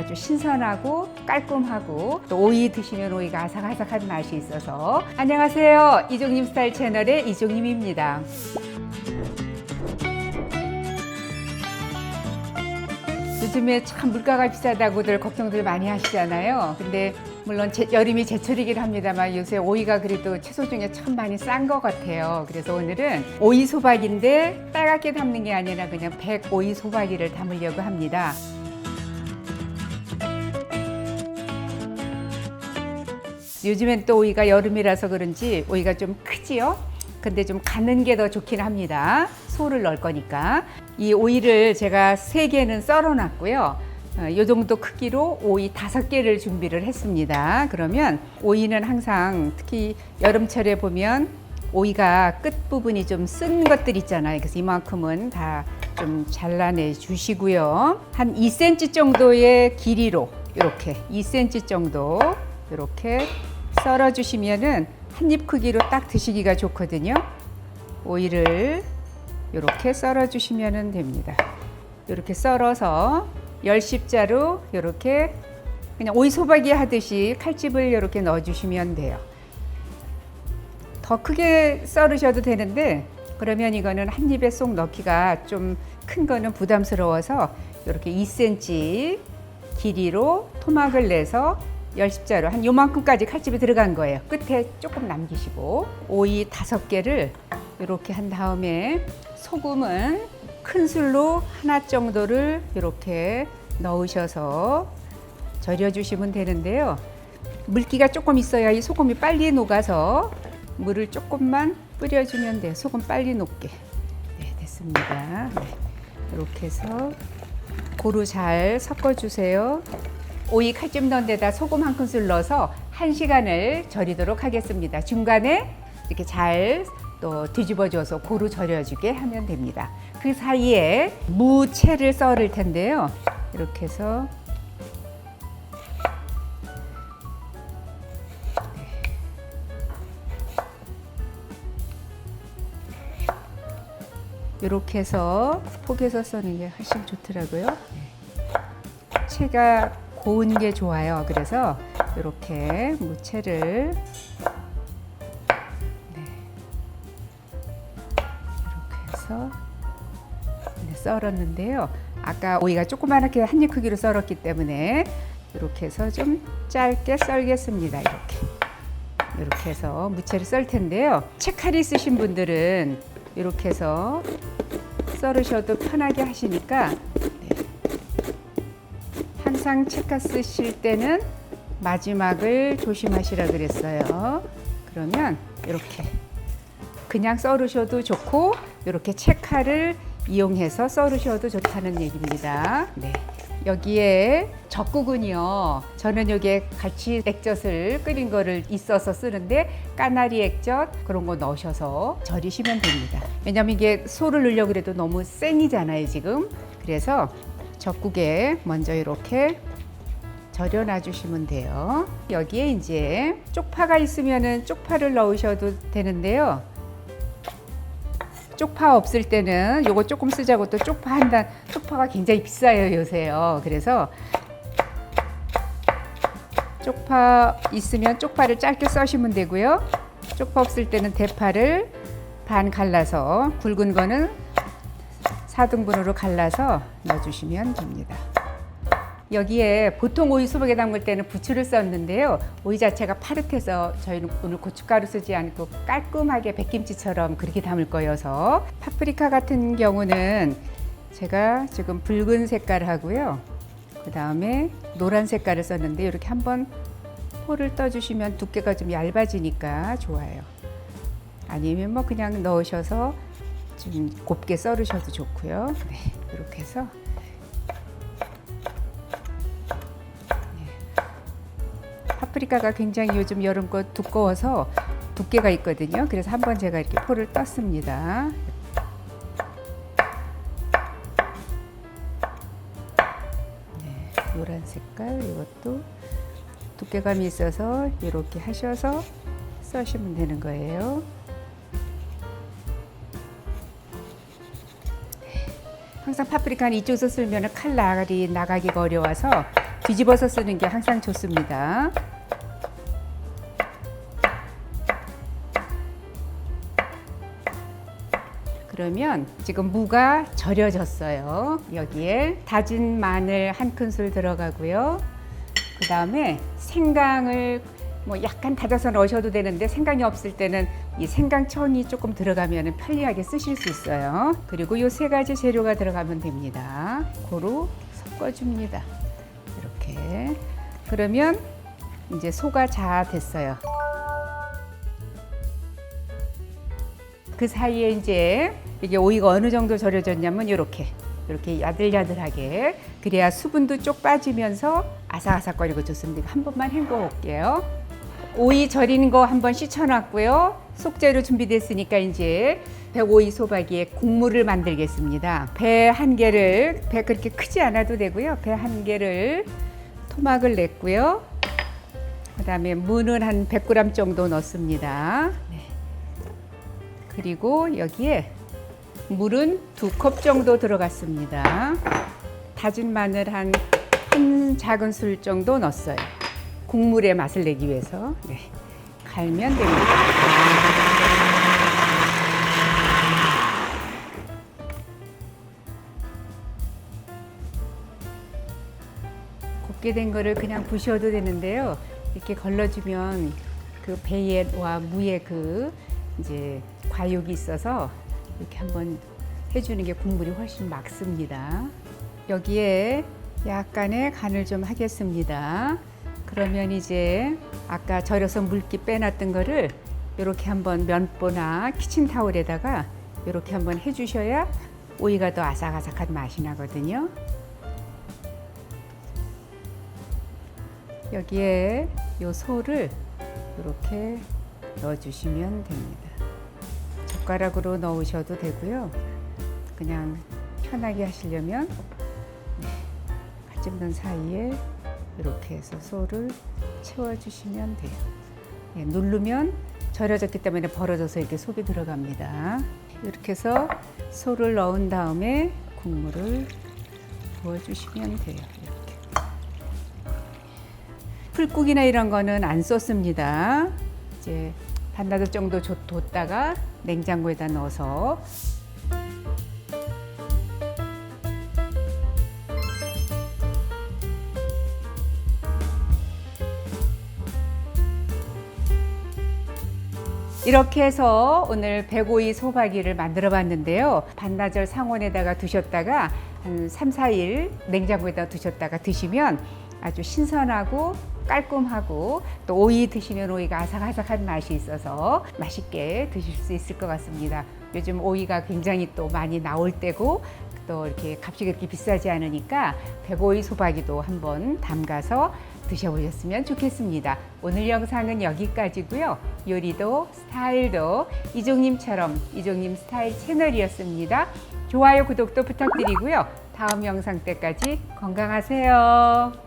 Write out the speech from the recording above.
아주 신선하고 깔끔하고 또 오이 드시면 오이가 아삭아삭한 맛이 있어서. 안녕하세요. 이종님 스타일 채널의 이종님입니다. 요즘에 참 물가가 비싸다고들 걱정들 많이 하시잖아요. 근데 물론 여름이 제철이긴 합니다만 요새 오이가 그래도 채소 중에 참 많이 싼 것 같아요. 그래서 오늘은 오이 소박인데 빨갛게 담는 게 아니라 그냥 100오이 소박이를 담으려고 합니다. 요즘엔 또 오이가 여름이라서 그런지 오이가 좀 크지요? 근데 좀 가는 게 더 좋긴 합니다. 소를 넣을 거니까. 이 오이를 제가 3개는 썰어 놨고요. 이 정도 크기로 오이 5개를 준비를 했습니다. 그러면 오이는 항상 특히 여름철에 보면 오이가 끝부분이 좀 쓴 것들 있잖아요. 그래서 이만큼은 다 좀 잘라내 주시고요. 한 2cm 정도의 길이로 이렇게 2cm 정도 이렇게 썰어 주시면은 한 입 크기로 딱 드시기가 좋거든요. 오이를 이렇게 썰어 주시면 됩니다. 이렇게 썰어서 10십자로 이렇게 그냥 오이 소박이 하듯이 칼집을 이렇게 넣어 주시면 돼요. 더 크게 썰으셔도 되는데 그러면 이거는 한 입에 쏙 넣기가 좀 큰 거는 부담스러워서 이렇게 2cm 길이로 토막을 내서 10십자로 한 요만큼까지 칼집이 들어간 거예요. 끝에 조금 남기시고 오이 5개를 이렇게 한 다음에 소금은 큰 술로 하나 정도를 이렇게 넣으셔서 절여 주시면 되는데요. 물기가 조금 있어야 이 소금이 빨리 녹아서 물을 조금만 뿌려주면 돼요. 소금 빨리 녹게. 네, 됐습니다. 네, 이렇게 해서 고루 잘 섞어주세요. 오이 칼집 넣은 데다 소금 한 큰술 넣어서 1시간을 절이도록 하겠습니다. 중간에 이렇게 잘 또 뒤집어줘서 고루 절여주게 하면 됩니다. 그 사이에 무채를 썰을 텐데요. 이렇게 해서 이렇게 해서 포개서 써는 게 훨씬 좋더라고요. 채가 고운 게 좋아요. 그래서 이렇게 무채를 이렇게 해서 썰었는데요. 아까 오이가 조그맣게 한 입 크기로 썰었기 때문에 이렇게 해서 좀 짧게 썰겠습니다. 이렇게 해서 무채를 썰 텐데요. 채칼이 있으신 분들은 이렇게 해서 썰으셔도 편하게 하시니까 항상 채칼 쓰실 때는 마지막을 조심하시라 그랬어요. 그러면 이렇게 그냥 썰으셔도 좋고 이렇게 채칼을 이용해서 썰으셔도 좋다는 얘기입니다. 네. 여기에 젓국은요, 저는 여기에 갈치 액젓을 끓인 거를 있어서 쓰는데 까나리 액젓 그런 거 넣으셔서 절이시면 됩니다. 왜냐면 이게 소를 넣으려고 그래도 너무 생이잖아요 지금. 그래서 젓국에 먼저 이렇게 절여 놔주시면 돼요. 여기에 이제 쪽파가 있으면은 쪽파를 넣으셔도 되는데요. 쪽파 없을 때는 요거 조금 쓰자고 또 쪽파 한 단, 쪽파가 굉장히 비싸요 요새요. 그래서 쪽파 있으면 쪽파를 짧게 써시면 되고요. 쪽파 없을 때는 대파를 반 갈라서 굵은 거는 4등분으로 갈라서 넣어주시면 됩니다. 여기에 보통 오이 소박에 담글 때는 부추를 썼는데요. 오이 자체가 파릇해서 저희는 오늘 고춧가루 쓰지 않고 깔끔하게 백김치처럼 그렇게 담을 거여서 파프리카 같은 경우는 제가 지금 붉은 색깔 하고요. 그 다음에 노란 색깔을 썼는데 이렇게 한번 포를 떠주시면 두께가 좀 얇아지니까 좋아요. 아니면 뭐 그냥 넣으셔서 좀 곱게 썰으셔도 좋고요. 네, 이렇게 해서 파프리카가 굉장히 요즘 여름 거 두꺼워서 두께가 있거든요. 그래서 한번 제가 이렇게 포를 떴습니다. 네, 노란 색깔 이것도 두께감이 있어서 이렇게 하셔서 써시면 되는 거예요. 항상 파프리카는 이쪽에서 쓸면 칼날이 나가기가 어려워서 뒤집어서 쓰는 게 항상 좋습니다. 그러면 지금 무가 절여졌어요. 여기에 다진 마늘 한 큰술 들어가고요. 그 다음에 생강을 뭐 약간 다져서 넣으셔도 되는데 생강이 없을 때는 이 생강청이 조금 들어가면 편리하게 쓰실 수 있어요. 그리고 이 세 가지 재료가 들어가면 됩니다. 고루 섞어줍니다. 이렇게. 그러면 이제 소가 다 됐어요. 그 사이에 이제 이게 오이가 어느 정도 절여졌냐면 이렇게 야들야들하게, 그래야 수분도 쪽 빠지면서 아삭아삭거리고 좋습니다. 한 번만 헹궈 볼게요. 오이 절이는 거 한번 씻어놨고요. 속재료 준비됐으니까 이제 배오이 소박이의 국물을 만들겠습니다. 배 한 개를, 배 그렇게 크지 않아도 되고요. 배 한 개를 토막을 냈고요. 그 다음에 무는 한 100g 정도 넣습니다. 네. 그리고 여기에 물은 2컵 정도 들어갔습니다. 다진 마늘 한 작은 술 정도 넣었어요. 국물의 맛을 내기 위해서. 네. 갈면 됩니다. 곱게 된 거를 그냥 부셔도 되는데요. 이렇게 걸러주면 그 배와 무의 그 이제 과육이 있어서 이렇게 한번 해주는 게 국물이 훨씬 맑습니다. 여기에 약간의 간을 좀 하겠습니다. 그러면 이제 아까 절여서 물기 빼놨던 거를 이렇게 한번 면보나 키친타올에다가 이렇게 한번 해주셔야 오이가 더 아삭아삭한 맛이 나거든요. 여기에 요 소를 이렇게 넣어주시면 됩니다. 젓가락으로 넣으셔도 되고요. 그냥 편하게 하시려면 갓 집는 사이에 이렇게 해서 소를 채워주시면 돼요. 예, 누르면 절여졌기 때문에 벌어져서 이렇게 속이 들어갑니다. 이렇게 해서 소를 넣은 다음에 국물을 부어주시면 돼요. 이렇게. 풀국이나 이런 거는 안 썼습니다. 이제 반나절 정도 뒀다가 냉장고에다 넣어서 이렇게 해서 오늘 백오이 소박이를 만들어 봤는데요. 반나절 상온에다가 두셨다가 한 3, 4일 냉장고에다 두셨다가 드시면 아주 신선하고 깔끔하고 또 오이 드시면 오이가 아삭아삭한 맛이 있어서 맛있게 드실 수 있을 것 같습니다. 요즘 오이가 굉장히 또 많이 나올 때고 또 이렇게 값이 그렇게 비싸지 않으니까 백오이 소박이도 한번 담가서 드셔보셨으면 좋겠습니다. 오늘 영상은 여기까지고요. 요리도 스타일도 이종님처럼 이종님 스타일 채널이었습니다. 좋아요, 구독도 부탁드리고요. 다음 영상 때까지 건강하세요.